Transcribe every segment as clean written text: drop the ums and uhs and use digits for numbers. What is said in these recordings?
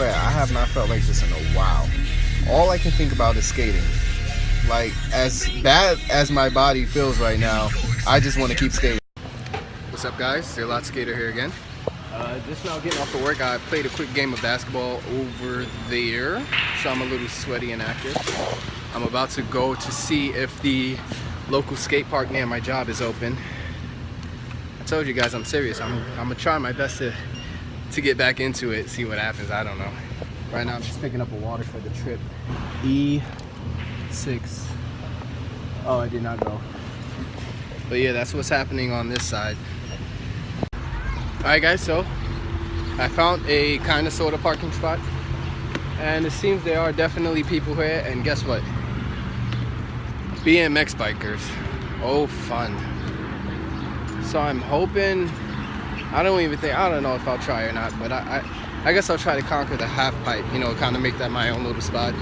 swear, I have not felt like this in a while. All I can think about is skating. Like, as bad as my body feels right now, I just want to keep skating. What's up, guys? Serires Skater here again. Just now getting off of work. I played a quick game of basketball over there, so I'm a little sweaty and active. I'm about to go to see if the local skate park near my job is open. I told you guys I'm serious. I'm gonna try my best to get back into it, see what happens. I don't know. Right now I'm just picking up a water for the trip. E6. Oh, I did not go. But yeah, that's what's happening on this side. Alright guys, so I found a kind of sort of parking spot, and it seems there are definitely people here, and guess what? BMX bikers. Oh, fun. So I'm hoping, I don't know if I'll try or not, but I guess I'll try to conquer the half pipe, you know, kind of make that my own little spot.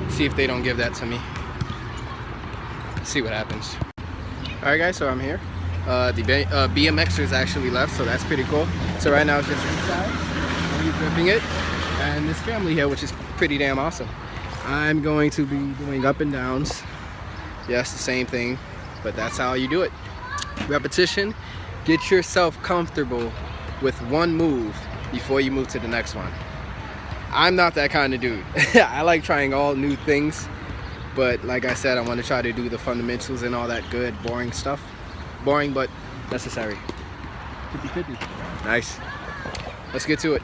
See if they don't give that to me. See what happens. Alright guys, so I'm here. The BMXers actually left, so that's pretty cool. So right now it's just inside, I'm gripping it, and this family here, which is pretty damn awesome. I'm going to be doing up and downs. Yes, the same thing, but that's how you do it. Repetition. Get yourself comfortable with one move before you move to the next one. I'm not that kind of dude. I like trying all new things, but like I said, I want to try to do the fundamentals and all that good, boring stuff. Boring, but necessary. 50-50. Nice. Let's get to it.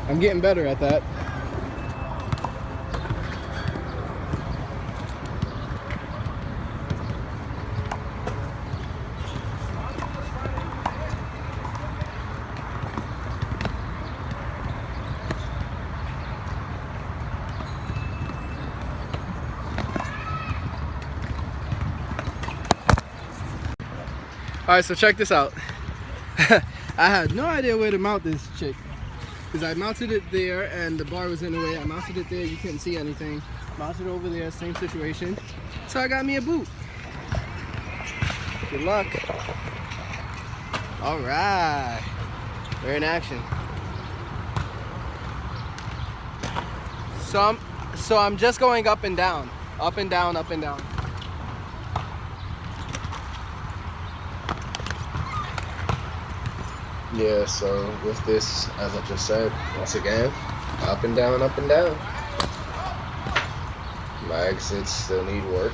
I'm getting better at that. Alright, so check this out. I had no idea where to mount this chick, because I mounted it there and the bar was in the way. I mounted it there, you couldn't see anything. Mounted it over there, same situation. So I got me a boot. Good luck. Alright, we're in action. So I'm just going up and down, up and down, up and down. Yeah, so with this, as I just said, once again, up and down, up and down. My exits still need work.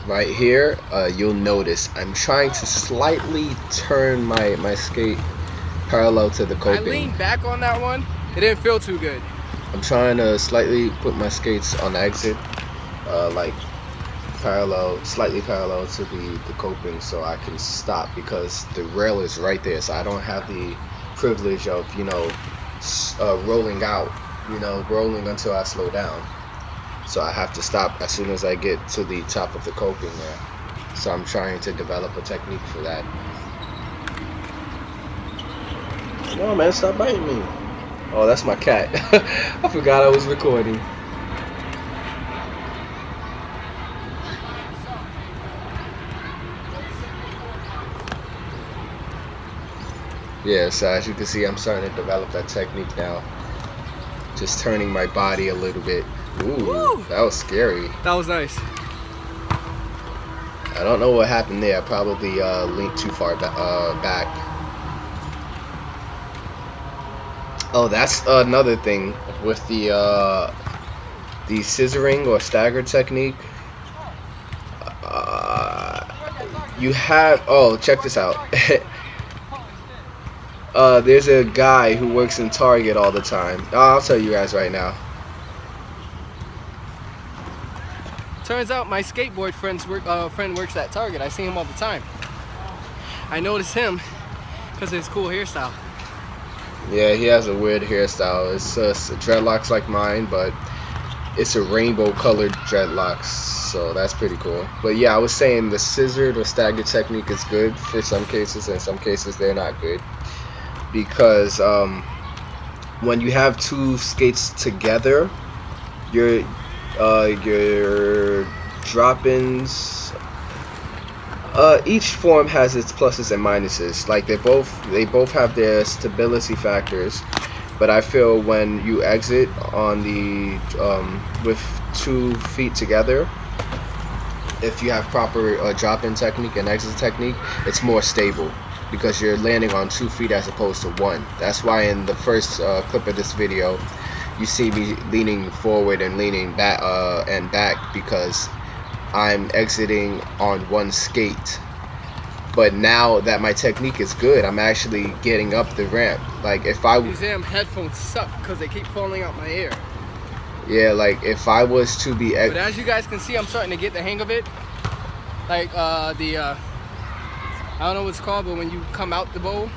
Right here, you'll notice I'm trying to slightly turn my skate parallel to the coping. I leaned back on that one. It didn't feel too good. I'm trying to slightly put my skates on the exit, like slightly parallel to the coping, so I can stop, because the rail is right there, so I don't have the privilege of, you know, rolling out, you know, rolling until I slow down. So I have to stop as soon as I get to the top of the coping there. So I'm trying to develop a technique for that. No man, stop biting me. Oh, that's my cat. I forgot I was recording. Yeah, so as you can see, I'm starting to develop that technique now. Just turning my body a little bit. Ooh, woo! That was scary. That was nice. I don't know what happened there. I probably leaned too far back. Oh, that's another thing with the scissoring or stagger technique. You have, oh, check this out. There's a guy who works in Target all the time. I'll tell you guys right now. Turns out my skateboard friend works at Target. I see him all the time. I noticed him because of his cool hairstyle. Yeah, he has a weird hairstyle. It's dreadlocks like mine, but it's a rainbow colored dreadlocks, so that's pretty cool. But yeah, I was saying the scissored or staggered technique is good for some cases, and some cases they're not good. Because when you have two skates together, your drop-ins, each form has its pluses and minuses. Like they both have their stability factors, but I feel when you exit on the with 2 feet together, if you have proper drop-in technique and exit technique, it's more stable because you're landing on 2 feet as opposed to 1. That's why in the first clip of this video, you see me leaning forward and leaning back and back because I'm exiting on 1 skate. But now that my technique is good, I'm actually getting up the ramp. Like if I these damn headphones suck because they keep falling out my ear. Yeah, like if I was to be but as you guys can see, I'm starting to get the hang of it. Like I don't know what it's called, but when you come out the bowl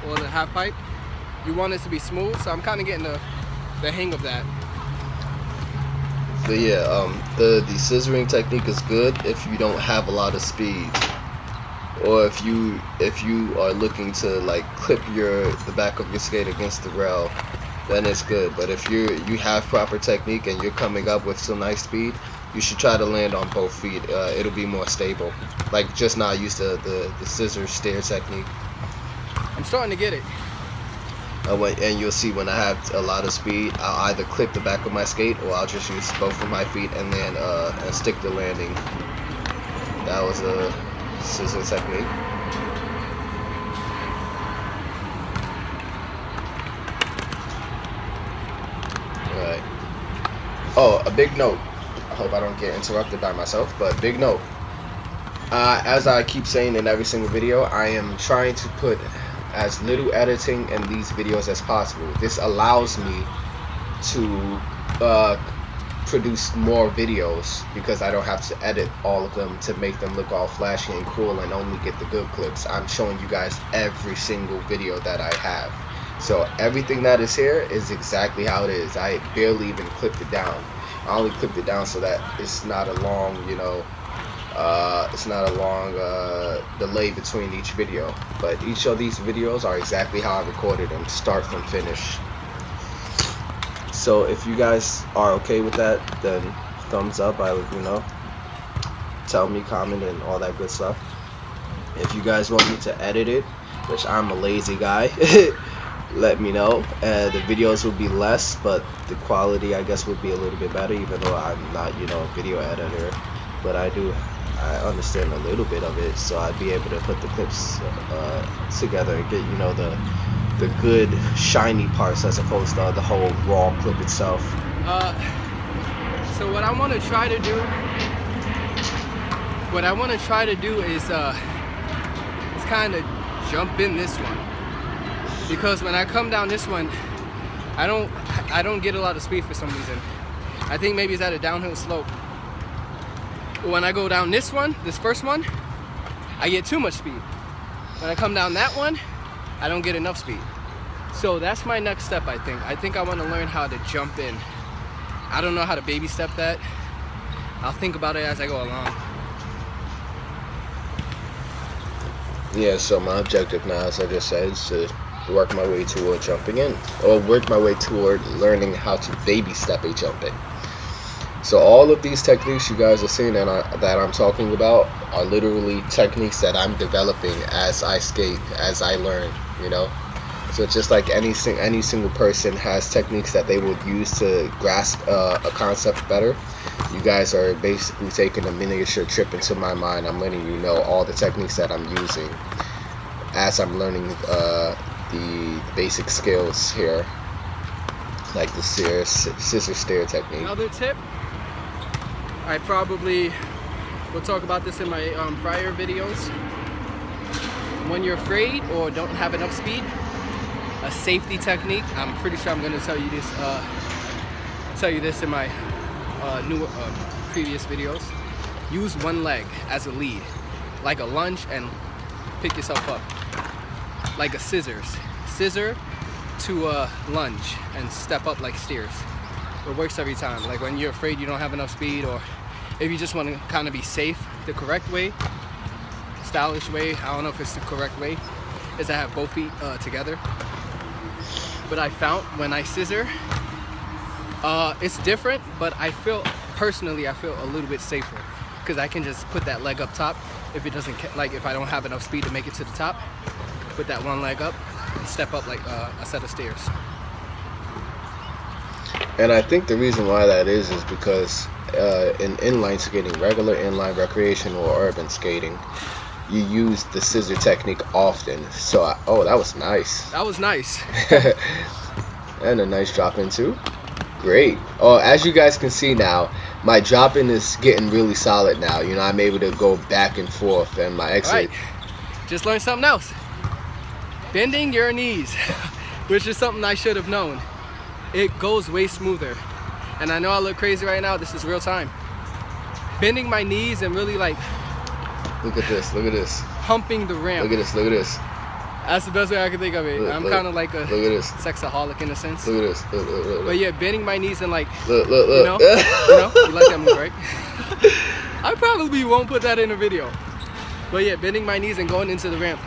or the half pipe, you want it to be smooth. So I'm kind of getting the hang of that. So yeah, the scissoring technique is good if you don't have a lot of speed, or if you are looking to like clip the back of your skate against the rail, then it's good. But if you have proper technique and you're coming up with some nice speed, you should try to land on both feet. It'll be more stable. Like just now, I used the scissor stair technique. I'm starting to get it. And you'll see when I have a lot of speed, I'll either clip the back of my skate or I'll just use both of my feet and then and stick the landing. That was a scissor technique. Alright. Oh, a big note. I hope I don't get interrupted by myself, but big note. As I keep saying in every single video, I am trying to put as little editing in these videos as possible. This allows me to produce more videos because I don't have to edit all of them to make them look all flashy and cool and only get the good clips. I'm showing you guys every single video that I have. So everything that is here is exactly how it is. I barely even clipped it down. I only clipped it down so that it's not a long, it's not a long delay between each video. But each of these videos are exactly how I recorded them, start from finish. So if you guys are okay with that, then thumbs up. Tell me, comment, and all that good stuff. If you guys want me to edit it, which I'm a lazy guy, let me know. The videos will be less, but the quality I guess would be a little bit better, even though I'm not a video editor, but I understand a little bit of it, so I'd be able to put the clips together and get the good shiny parts as opposed to the whole raw clip itself. So what I want to try to do is kind of jump in this one, because when I come down this one, I don't get a lot of speed for some reason. I think maybe it's at a downhill slope. But when I go down this first one, I get too much speed. When I come down that one, I don't get enough speed. So that's my next step, I think. I think I want to learn how to jump in. I don't know how to baby step that. I'll think about it as I go along. Yeah, so my objective now, as I just said, is to work my way toward jumping in, or work my way toward learning how to baby step a jump in. So all of these techniques you guys are seeing that I'm talking about are literally techniques that I'm developing as I skate, as I learn, So just like any single person has techniques that they would use to grasp a concept better, you guys are basically taking a miniature trip into my mind. I'm letting you know all the techniques that I'm using as I'm learning the basic skills here, like the scissor stair technique. Another tip, I probably will talk about this in my prior videos. When you're afraid or don't have enough speed, a safety technique, I'm pretty sure I'm going to tell you this in my previous videos. Use one leg as a lead, like a lunge, and pick yourself up like a scissor to a lunge and step up like steers. It works every time. Like when you're afraid you don't have enough speed, or if you just want to kind of be safe, the correct way, stylish way, I don't know if it's the correct way, is to have both feet together. But I found when I scissor, it's different, but I feel a little bit safer, because I can just put that leg up top if it doesn't, like if I don't have enough speed to make it to the top. Put that one leg up and step up like a set of stairs. And I think the reason why that is because in inline skating, regular inline recreational or urban skating, you use the scissor technique often. So, oh, that was nice. That was nice. And a nice drop in too. Great. Oh, as you guys can see now, my drop in is getting really solid now. You know, I'm able to go back and forth, and my exit. All right. Just learned something else. Bending your knees, which is something I should have known. It goes way smoother. And I know I look crazy right now. This is real time. Bending my knees and really like. Look at this. Look at this. Humping the ramp. Look at this. Look at this. That's the best way I can think of it. I'm kind of like a sexaholic in a sense. Look at this. Look. But yeah, bending my knees and like, look. You know, you like that move, right? I probably won't put that in a video. But yeah, bending my knees and going into the ramp,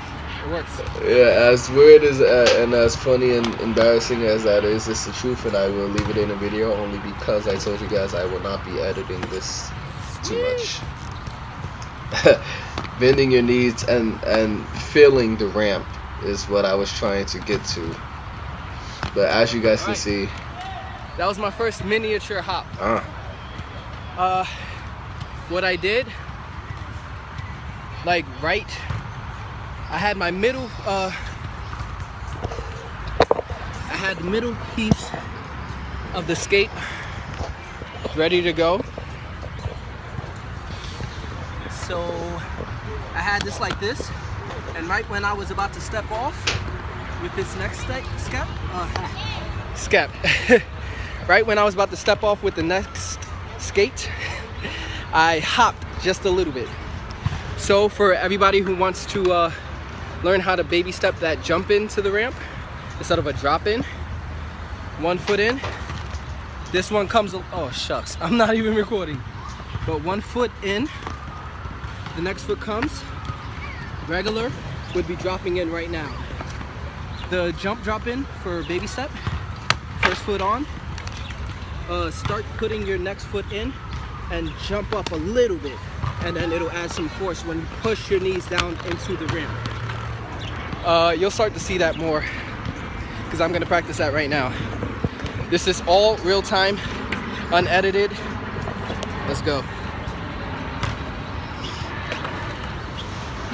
it works. Yeah, as weird as and as funny and embarrassing as that is, it's the truth, and I will leave it in a video only because I told you guys I will not be editing this too much. Bending your knees and feeling the ramp is what I was trying to get to. But as you guys can see, that was my first miniature hop. What I did, like I had my middle the middle piece of the skate ready to go. So I had this like this, and right when I was about to step off with this next right when I was about to step off with the next skate, I hopped just a little bit. So for everybody who wants to learn how to baby step that jump into the ramp instead of a drop in, 1 foot in, this one comes, oh shucks, I'm not even recording, but 1 foot in, the next foot comes, regular would be dropping in right now. The jump drop in for baby step, first foot on, start putting your next foot in and jump up a little bit, and then it'll add some force when you push your knees down into the ramp. You'll start to see that more because I'm gonna practice that right now. This is all real time, unedited. Let's go.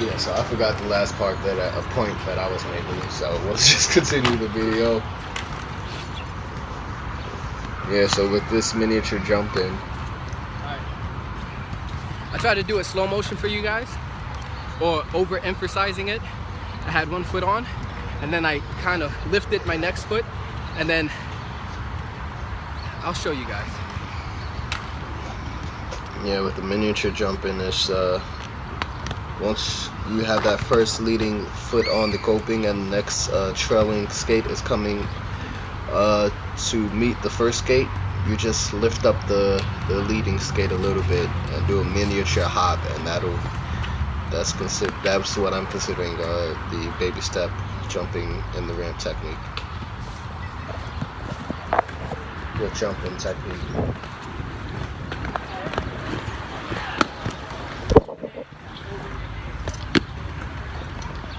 yeah, so I forgot the last part that a point that I was making, so we'll just continue the video. Yeah, so with this miniature jump in, I tried to do it slow motion for you guys, or overemphasizing it. I had 1 foot on, and then I kind of lifted my next foot, and then I'll show you guys. yeah, with the miniature jump in, it's once you have that first leading foot on the coping and the next trailing skate is coming to meet the first skate, you just lift up the leading skate a little bit and do a miniature hop, and that's what I'm considering the baby step jumping in the ramp technique. The jumping technique.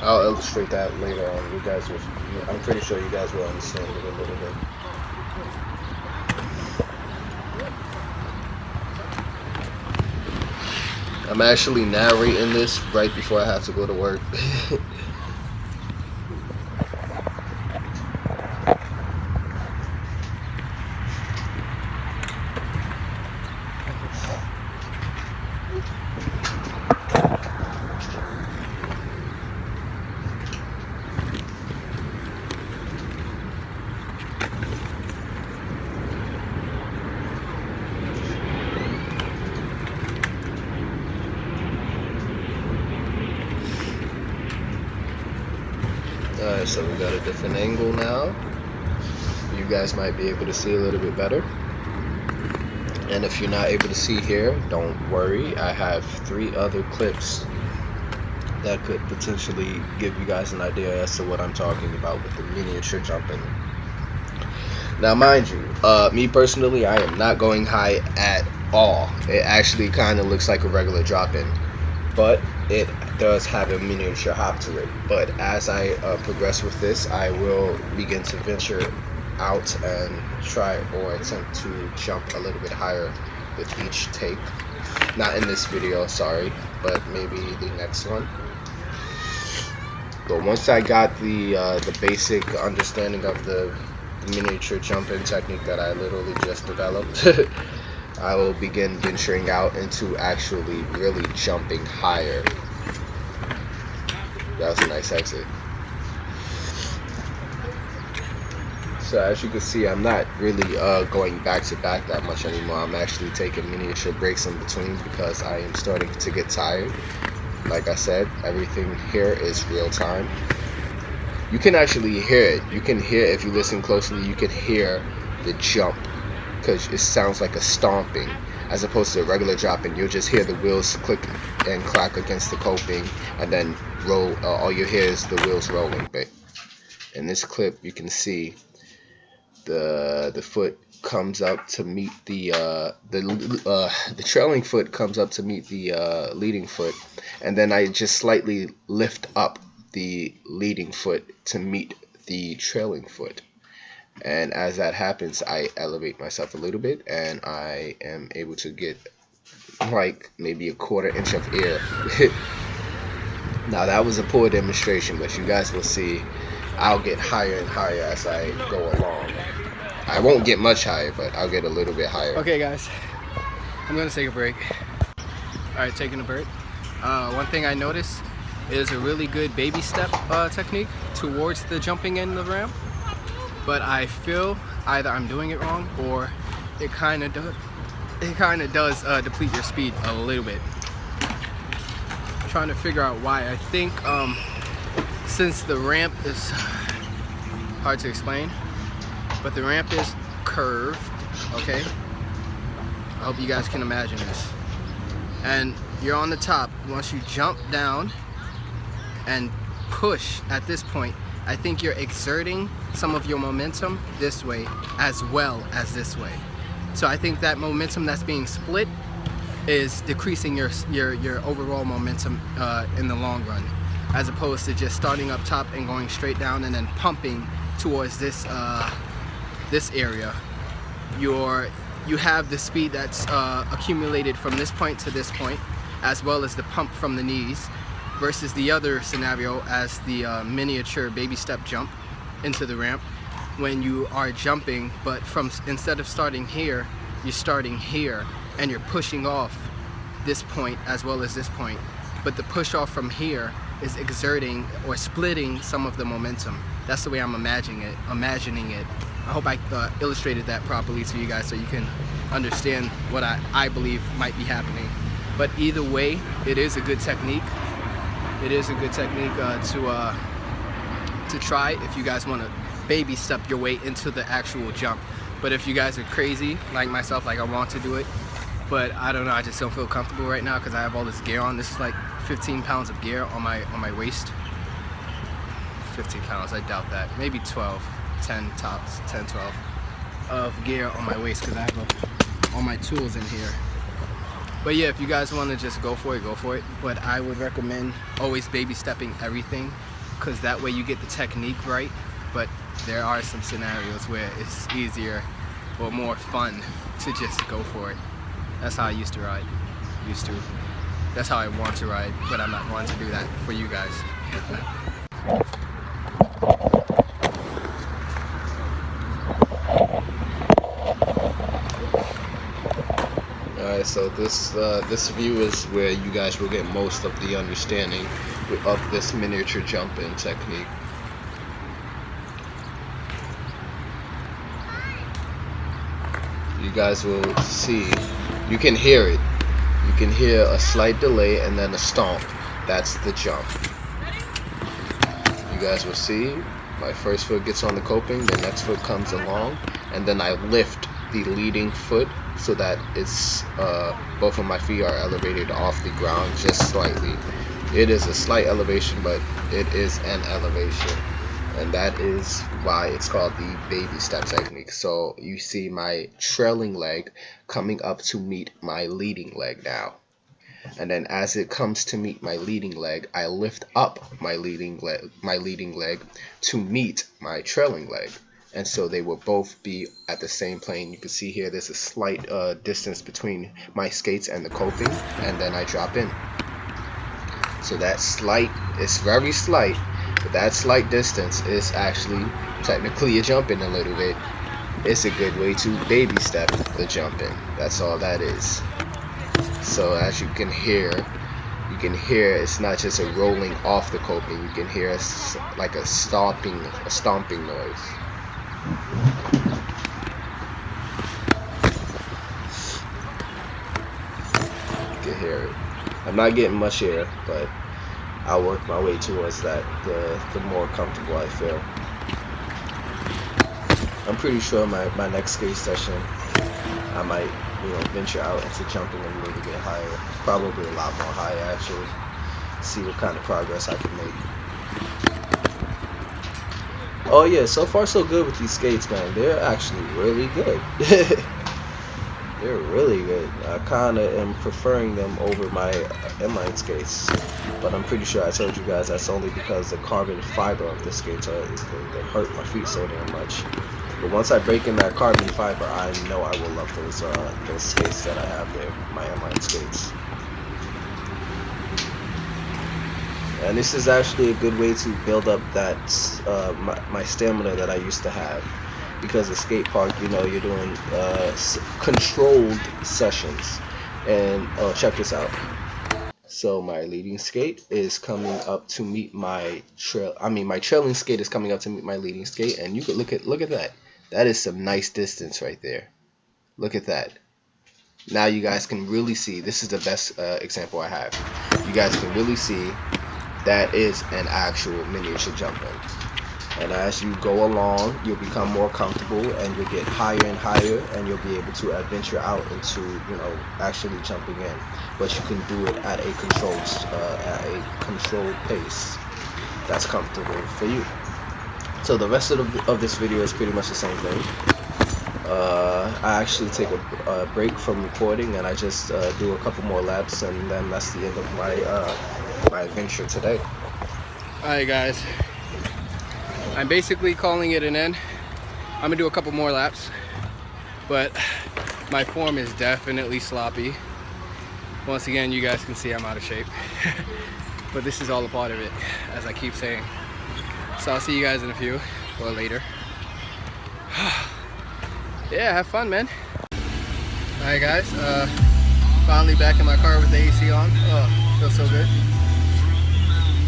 I'll illustrate that later on. You guys will, I'm pretty sure you guys will understand it a little bit. I'm actually narrating this right before I have to go to work. Alright, so we got a different angle now. You guys might be able to see a little bit better. And if you're not able to see here, don't worry. I have 3 other clips that could potentially give you guys an idea as to what I'm talking about with the miniature jumping. Now mind you, me personally, I am not going high at all. It actually kind of looks like a regular drop-in, but it does have a miniature hop to it. But as I progress with this, I will begin to venture out and try or attempt to jump a little bit higher with each take. Not in this video, sorry, but maybe the next one. But once I got the basic understanding of the miniature jump-in technique that I literally just developed, I will begin venturing out into actually really jumping higher. That was a nice exit. So as you can see, I'm not really going back to back that much anymore. I'm actually taking miniature breaks in between because I am starting to get tired. Like I said, everything here is real time. You can actually hear it. You can hear, if you listen closely, you can hear the jump, because it sounds like a stomping as opposed to a regular drop-in. You'll just hear the wheels click and clack against the coping, and then roll. All you hear is the wheels rolling. But in this clip, you can see the foot comes up to meet the trailing foot comes up to meet the leading foot, and then I just slightly lift up the leading foot to meet the trailing foot. And as that happens, I elevate myself a little bit, and I am able to get like maybe a 1/4 inch of air. Now that was a poor demonstration, but you guys will see I'll get higher and higher as I go along. I won't get much higher, but I'll get a little bit higher. Okay guys, I'm gonna take a break. Alright, taking a break. One thing I noticed is a really good baby step technique towards the jumping in the ramp. But I feel either I'm doing it wrong, or it kind of does deplete your speed a little bit. I'm trying to figure out why. I think since the ramp is hard to explain, but the ramp is curved, okay? I hope you guys can imagine this. And you're on the top. Once you jump down and push at this point, I think you're exerting some of your momentum this way as well as this way. So I think that momentum that's being split is decreasing your overall momentum in the long run, as opposed to just starting up top and going straight down and then pumping towards this this area. You have the speed that's accumulated from this point to this point, as well as the pump from the knees, versus the other scenario as the miniature baby step jump into the ramp, when you are jumping, but instead of starting here, you're starting here and you're pushing off this point as well as this point. But the push off from here is exerting or splitting some of the momentum. That's the way I'm imagining it. I hope I illustrated that properly to you guys so you can understand what I believe might be happening. But either way, it is a good technique. It is a good technique to try if you guys want to baby step your way into the actual jump. But if you guys are crazy like myself, like I want to do it, but I don't know, I just don't feel comfortable right now because I have all this gear on. This is like 15 pounds of gear on my waist. 15 pounds, I doubt that. Maybe 12, 10 tops, 10, 12 of gear on my waist because I have all my tools in here. But yeah, if you guys want to just go for it, go for it. But I would recommend always baby stepping everything, because that way you get the technique right. But there are some scenarios where it's easier or more fun to just go for it. That's how I used to ride. That's how I want to ride, but I'm not going to do that for you guys. Alright, so this view is where you guys will get most of the understanding of this miniature jump-in technique. You guys will see, you can hear it. You can hear a slight delay and then a stomp. That's the jump. You guys will see my first foot gets on the coping, the next foot comes along, and then I lift the leading foot so that it's both of my feet are elevated off the ground just slightly. It is a slight elevation, but it is an elevation. and that is why it's called the baby step technique. So you see my trailing leg coming up to meet my leading leg now. And then as it comes to meet my leading leg, I lift up my leading leg to meet my trailing leg. And so they will both be at the same plane. You can see here there's a slight distance between my skates and the coping, and then I drop in. So that slight, it's very slight, but that slight distance is actually technically a jump in a little bit. It's a good way to baby step the jump in. That's all that is. So as you can hear it's not just a rolling off the coping. You can hear like a stomping noise. You can hear it. I'm not getting much here, but I'll work my way towards that. The more comfortable I feel. I'm pretty sure my next skate session, I might, venture out into jumping a little bit higher. Probably a lot more higher, actually. See what kind of progress I can make. Oh yeah, so far so good with these skates, man. They're actually really good. They're really good. I kinda am preferring them over my inline skates, but I'm pretty sure I told you guys that's only because the carbon fiber of the skates they hurt my feet so damn much. But once I break in that carbon fiber, I know I will love those skates that I have there, my inline skates. And this is actually a good way to build up that my stamina that I used to have, because the skate park, you're doing controlled sessions. And check this out. So my leading skate is coming up to meet my my trailing skate is coming up to meet my leading skate, and you could look at that. That is some nice distance right there. Look at that. Now you guys can really see. This is the best example I have. You guys can really see that is an actual miniature jump in. And as you go along, you'll become more comfortable, and you'll get higher and higher, and you'll be able to adventure out into, actually jumping in. But you can do it at a controlled pace that's comfortable for you. So the rest of this video is pretty much the same thing. I actually take a break from recording, and I just do a couple more laps, and then that's the end of my adventure today. Alright guys, I'm basically calling it an end. I'm gonna do a couple more laps, but my form is definitely sloppy. Once again, you guys can see I'm out of shape. But this is all a part of it, as I keep saying. So I'll see you guys in a few, or later. Yeah, have fun, man. Alright guys, finally back in my car with the AC on. Oh, feels so good.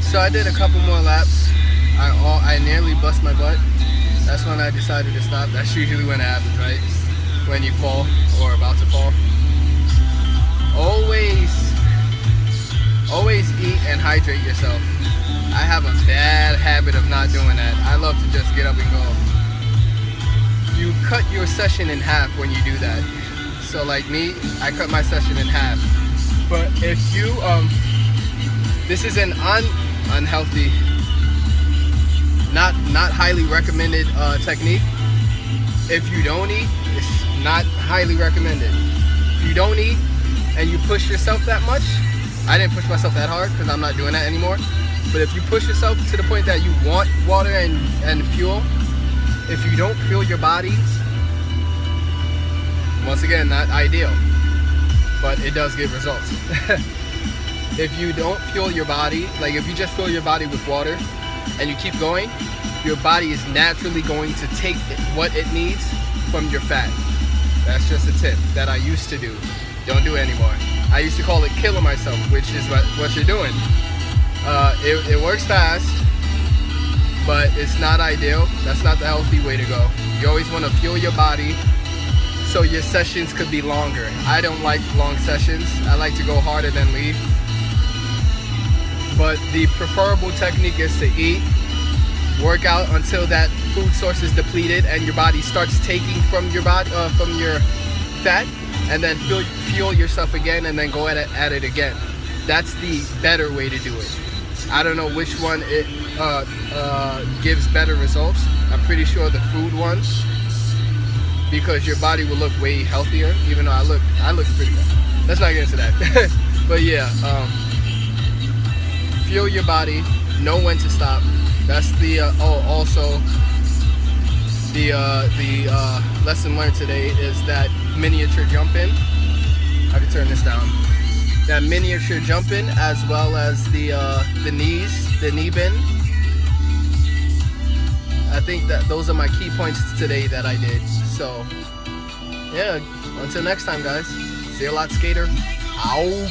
So I did a couple more laps. I nearly bust my butt. That's when I decided to stop. That's usually when it happens, right? When you fall or about to fall. Always eat and hydrate yourself. I have a bad habit of not doing that. I love to just get up and go. You cut your session in half when you do that. So like me, I cut my session in half. But if you, this is an unhealthy, not highly recommended technique. If you don't eat, it's not highly recommended. If you don't eat and you push yourself that much, I didn't push myself that hard because I'm not doing that anymore. But if you push yourself to the point that you want water and fuel, if you don't fuel your body, once again, not ideal, but it does give results. If you don't fuel your body, like if you just fill your body with water and you keep going, your body is naturally going to take what it needs from your fat. That's just a tip that I used to do. Don't do it anymore. I used to call it killing myself, which is what you're doing. It works fast, but it's not ideal. That's not the healthy way to go. You always want to fuel your body so your sessions could be longer. I don't like long sessions. I like to go harder than leave. But the preferable technique is to eat, work out until that food source is depleted and your body starts taking from your body, from your fat, and then fuel yourself again, and then go at it again. That's the better way to do it. I don't know which one it gives better results. I'm pretty sure the food one, because your body will look way healthier. Even though I look pretty good. Let's not get into that. But yeah, feel your body, know when to stop. That's the also the lesson learned today is that miniature jumping. I can turn this down. That miniature jumping, as well as the knee bend. I think that those are my key points today that I did. So yeah, until next time, guys. See you a lot, skater. Ow.